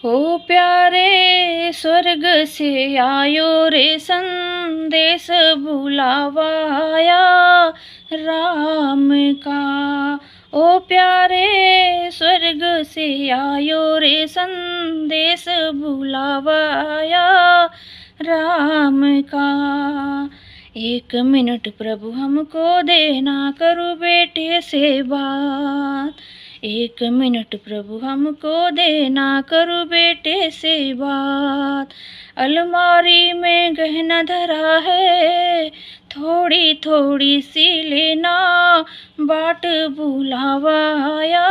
हो प्यारे स्वर्ग से आयो रे संदेश बुलावा आया राम का। ओ प्यारे स्वर्ग से आयो रे संदेश बुलावा आया राम का। 1 मिनट प्रभु हमको देना, करूँ बेटे से बात। 1 मिनट प्रभु हमको देना, करूँ बेटे से बात। अलमारी में गहना धरा है, थोड़ी थोड़ी सी लेना, बाट बुलावा आया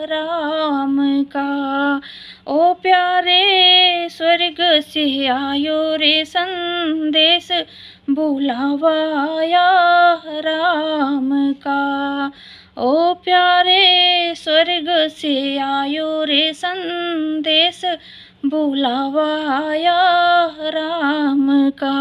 राम का। ओ प्यारे स्वर्ग से आयो रे संदेश बुलावा आया राम का। ओ प्यारे स्वर्ग से आयो रे संदेश बुलावा आया राम का।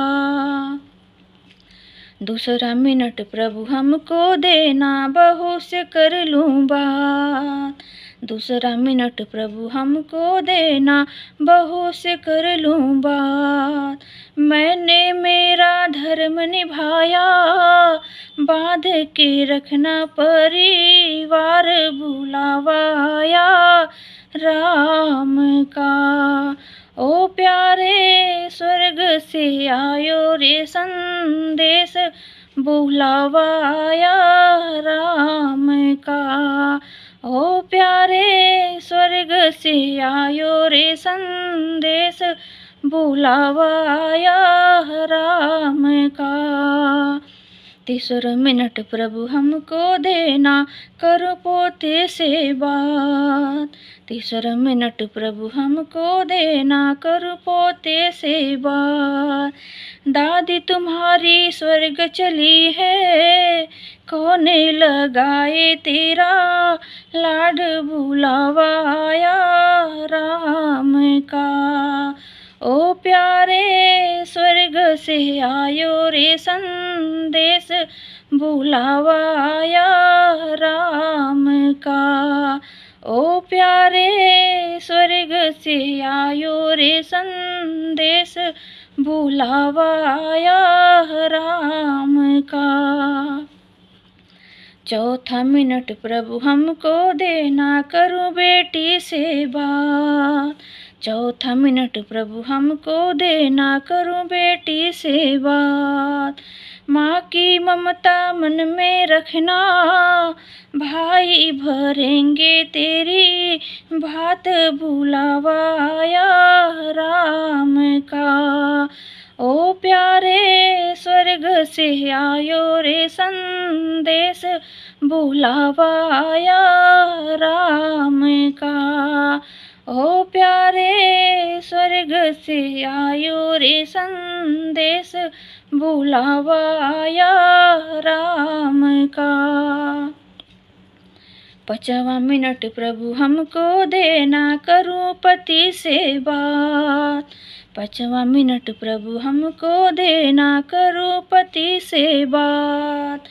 2 मिनट प्रभु हमको देना, बहू से कर लूँ बात। 2 मिनट प्रभु हमको देना, बहू से कर लूँ बात। मैंने मेरा धर्म निभाया, बांध के रखना परिवार बुलावा आया राम का। ओ प्यारे स्वर्ग से आयो रे संदेश बुलावा आया राम का। ओ प्यारे स्वर्ग से आयो रे संदेश बुलावा आया राम का। 3 मिनट प्रभु हमको देना, करो पोते से बात। 3 मिनट प्रभु हमको देना, करो पोते से बात। दादी तुम्हारी स्वर्ग चली है, कौन लगाए तेरा लाड बुलावा आया राम का। ओ प्यारे स्वर्ग से आयो रे संदेश बुलावा आया राम का। ओ प्यारे स्वर्ग से आयो रे संदेश बुलावा आया राम का। 4 मिनट प्रभु हमको देना, करूँ बेटी से बात। 4 मिनट प्रभु हमको देना, करूँ बेटी से बात। माँ की ममता मन में रखना, भाई भरेंगे तेरी बात बुलावा आया राम का। ओ प्यारे स्वर्ग से आयो रे संदेश बुलावा आया राम का। ओ प्यारे स्वर्ग से आयो रे संदेश बुलावा आया राम का। 5वां मिनट प्रभु हमको देना, करूँ पति से बात। 5वां मिनट प्रभु हमको देना, करूँ पति से बात।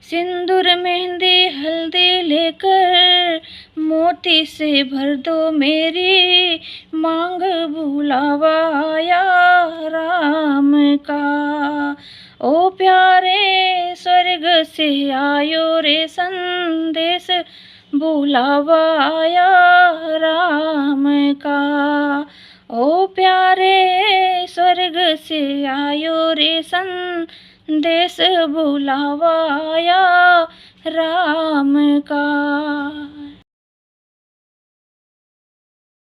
सिंदूर मेहंदी हल्दी लेकर, मोती से भर दो मेरी मांग बुलावा आया राम का। ओ प्यारे स्वर्ग से आयो रे संदेश बुलावा आया राम का। ओ प्यारे स्वर्ग से आयो रे संदेश बुलावा आया राम का।